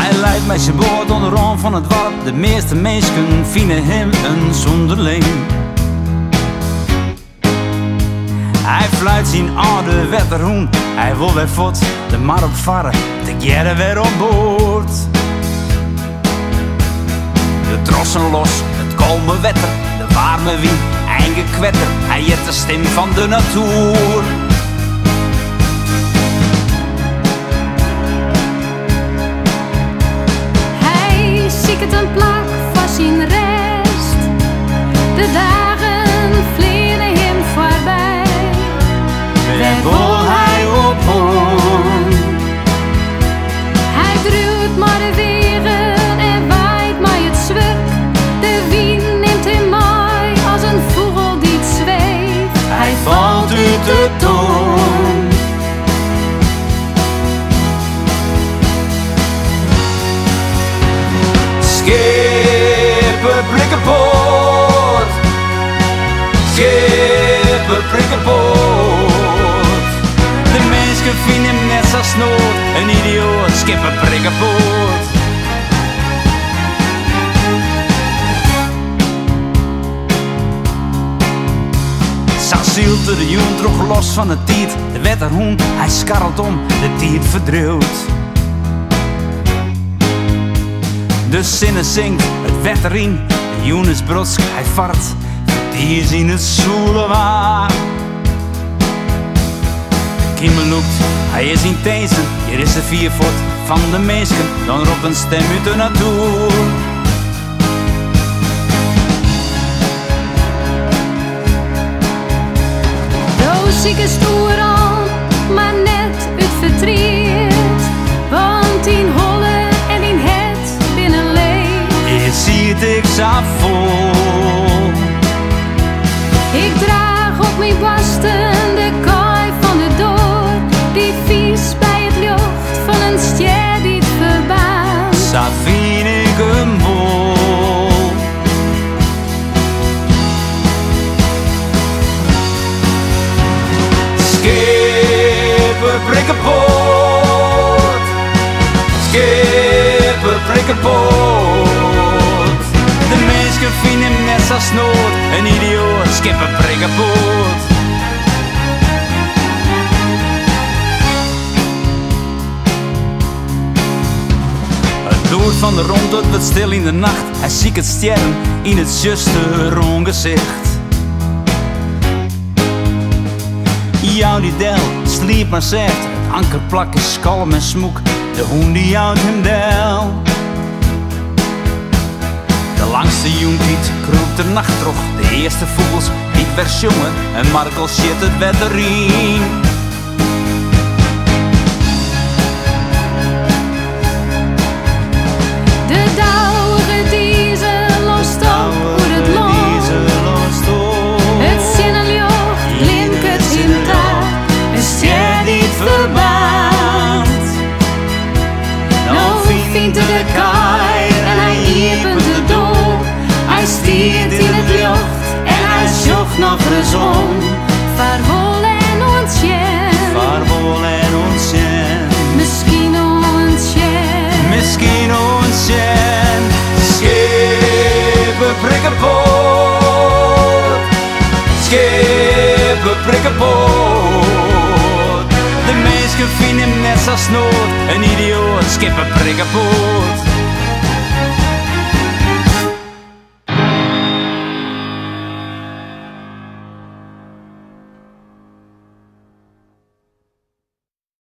Hij leidt met zijn boord onderaan van het dorp. De meeste mensen vinden hem een zonderling. Hij fluit zijn oude wetterhoen. Hij wil weer voort, de mar opvaren, te keren weer op boord. De trossen los, het kalme wetter, de warme wind, eigen kwetter. Hij is de stem van de natuur. Hij ziet een plak van zijn rest. De dagen vliegen hem voorbij. Waar wil hij op heen? Hij druwt maar de wegen en waait maar het zwik. De wind neemt hem mee als een vogel die het zweeft. Hij valt uit de toon. Schepen prikken poort, schepen prikken poort. De mensen vinden hem net zo snoot, een idioot, schepen prikken poort. Zielte de joen trok los van het tiet, de wetterhoen, hij skarrelt om, de tiet verdruwt. De zinnen zingt, het wetter in, de joen is brotsk, hij vart, die is in het zoele waar. Kimmel loopt, hij is in tezen, hier is de viervoet van de meesken, dan roept een stem uit de natuur. Zieke stoer al, maar net uit verdriet. Want in holle en in het binnen leeg. Je ziet ik zo vol. Ik draag op mijn basten de kooi van de dood. Die vies bij het lucht van een ster die het verbaast. Zo vind ik hem vol. Schepen prikken poort, schepen prikken poort. De mensen vinden hem net zo snoot, een idioot, schepen prikken poort. Het bloed van de rond, het wordt stil in de nacht. Hij ziet het sterren in het juiste rongezicht. Jou die del, sliep maar zegt, het ankerplak is kalm en smoek, de hoen die houdt hem del. De langste joentiet kroept de nacht terug, de eerste vogels die vers jongen en Markel shit het wetter in. De dauwe diesel lost op voor het loon. Het zinnenjocht blinkert in taal, een ster niet verbaand. Nou vindt de kaai en hij iepent de door. Hij stiert in het lucht en hij zocht nog de zon. Vaarwel en ontjen, Vaarwel en ontjen, misschien ontjen, misschien ontjen. Schepen prikken poort, schepen prikken poort. De mensen vinden hem net zo snoot, een idioot, schepen prikken poort.